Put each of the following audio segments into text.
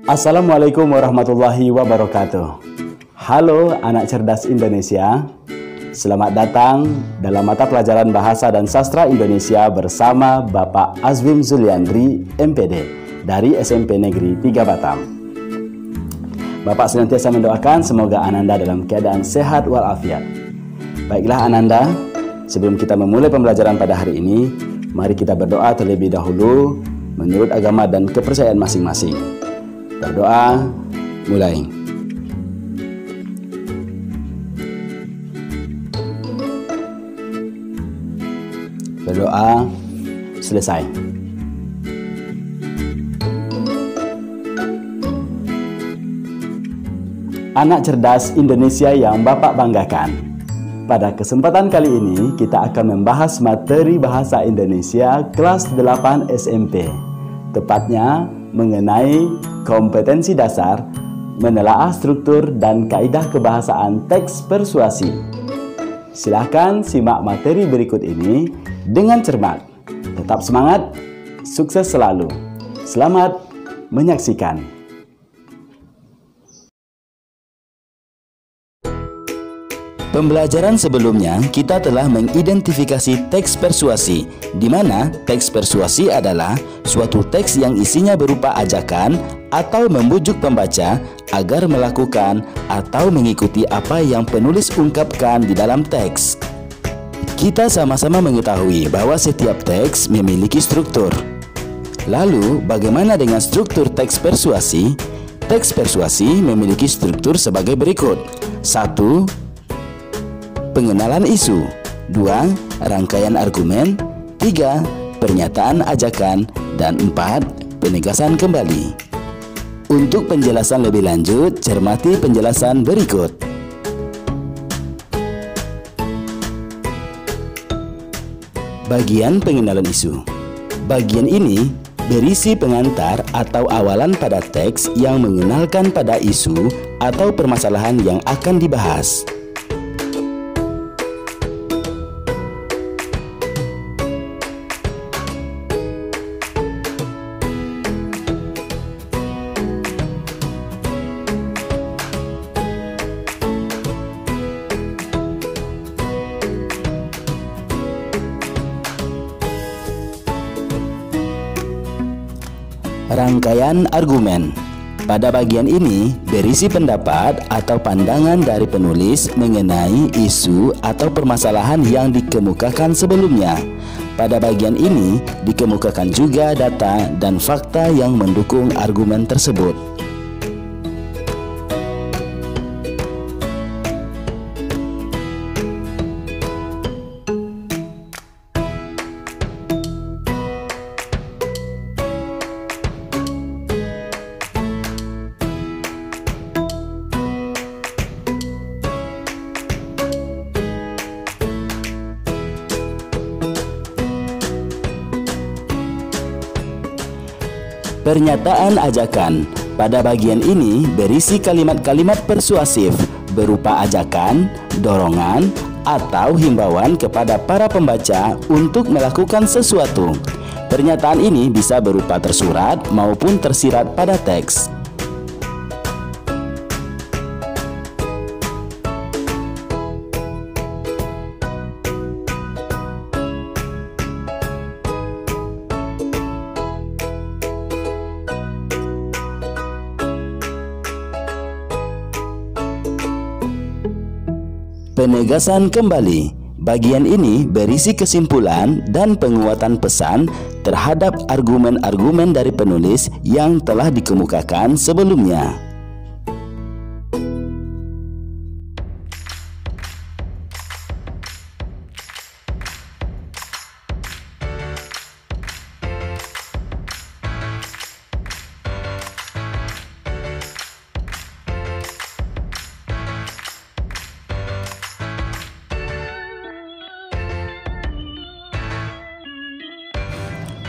Assalamualaikum warahmatullahi wabarakatuh. Halo anak cerdas Indonesia. Selamat datang dalam mata pelajaran Bahasa dan Sastra Indonesia bersama Bapak Azwim Zuliandri, MPD, dari SMP Negeri 3 Batam. Bapak senantiasa mendoakan semoga Ananda dalam keadaan sehat walafiat. Baiklah Ananda, sebelum kita memulai pembelajaran pada hari ini, mari kita berdoa terlebih dahulu menurut agama dan kepercayaan masing-masing. Berdoa, mulai. Berdoa, selesai. Anak cerdas Indonesia yang Bapak banggakan. Pada kesempatan kali ini, kita akan membahas materi Bahasa Indonesia kelas 8 SMP. Tepatnya mengenai kompetensi dasar, menelaah struktur dan kaidah kebahasaan teks persuasi. Silakan simak materi berikut ini dengan cermat. Tetap semangat, sukses selalu. Selamat menyaksikan. Pembelajaran sebelumnya kita telah mengidentifikasi teks persuasi, di mana teks persuasi adalah suatu teks yang isinya berupa ajakan atau membujuk pembaca agar melakukan atau mengikuti apa yang penulis ungkapkan di dalam teks. Kita sama-sama mengetahui bahwa setiap teks memiliki struktur. Lalu, bagaimana dengan struktur teks persuasi? Teks persuasi memiliki struktur sebagai berikut. 1. Pengenalan isu. 2. Rangkaian argumen. 3. Pernyataan ajakan. Dan 4. Penegasan kembali. Untuk penjelasan lebih lanjut, cermati penjelasan berikut. Bagian pengenalan isu. Bagian ini berisi pengantar atau awalan pada teks yang mengenalkan pada isu atau permasalahan yang akan dibahas. Rangkaian argumen. Pada bagian ini berisi pendapat atau pandangan dari penulis mengenai isu atau permasalahan yang dikemukakan sebelumnya. Pada bagian ini dikemukakan juga data dan fakta yang mendukung argumen tersebut. Pernyataan ajakan. Pada bagian ini berisi kalimat-kalimat persuasif berupa ajakan, dorongan, atau himbauan kepada para pembaca untuk melakukan sesuatu. Pernyataan ini bisa berupa tersurat maupun tersirat pada teks. Penegasan kembali. Bagian ini berisi kesimpulan dan penguatan pesan terhadap argumen-argumen dari penulis yang telah dikemukakan sebelumnya.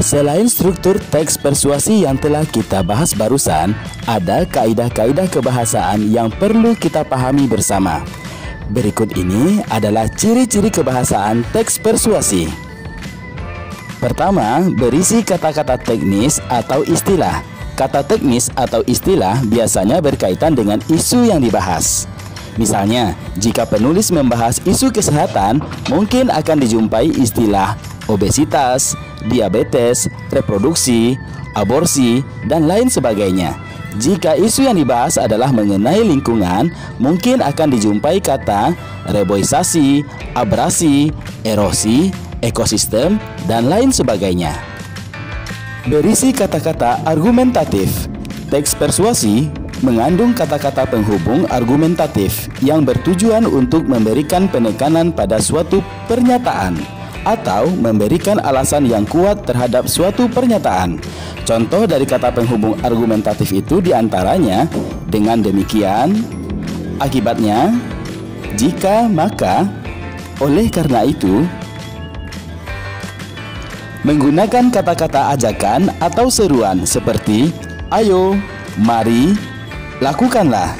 Selain struktur teks persuasi yang telah kita bahas barusan, ada kaidah-kaidah kebahasaan yang perlu kita pahami bersama. Berikut ini adalah ciri-ciri kebahasaan teks persuasi. Pertama, berisi kata-kata teknis atau istilah. Kata teknis atau istilah biasanya berkaitan dengan isu yang dibahas. Misalnya, jika penulis membahas isu kesehatan, mungkin akan dijumpai istilah obesitas, diabetes, reproduksi, aborsi, dan lain sebagainya. Jika isu yang dibahas adalah mengenai lingkungan, mungkin akan dijumpai kata reboisasi, abrasi, erosi, ekosistem, dan lain sebagainya. Berisi kata-kata argumentatif. Teks persuasi mengandung kata-kata penghubung argumentatif yang bertujuan untuk memberikan penekanan pada suatu pernyataan atau memberikan alasan yang kuat terhadap suatu pernyataan. Contoh dari kata penghubung argumentatif itu diantaranya dengan demikian, akibatnya, jika, maka, oleh karena itu. Menggunakan kata-kata ajakan atau seruan seperti ayo, mari, lakukanlah.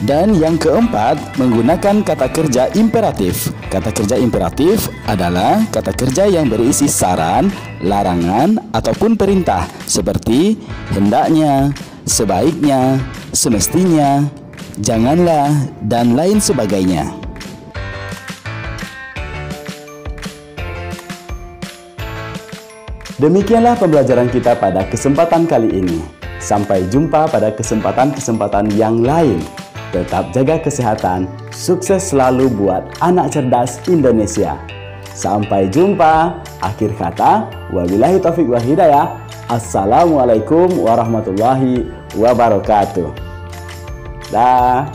Dan yang keempat, menggunakan kata kerja imperatif. Kata kerja imperatif adalah kata kerja yang berisi saran, larangan, ataupun perintah seperti hendaknya, sebaiknya, semestinya, janganlah, dan lain sebagainya. Demikianlah pembelajaran kita pada kesempatan kali ini. Sampai jumpa pada kesempatan-kesempatan yang lain. Tetap jaga kesehatan, sukses selalu buat anak cerdas Indonesia. Sampai jumpa. Akhir kata, wabillahi taufiq wal hidayah. Assalamualaikum warahmatullahi wabarakatuh. Dah.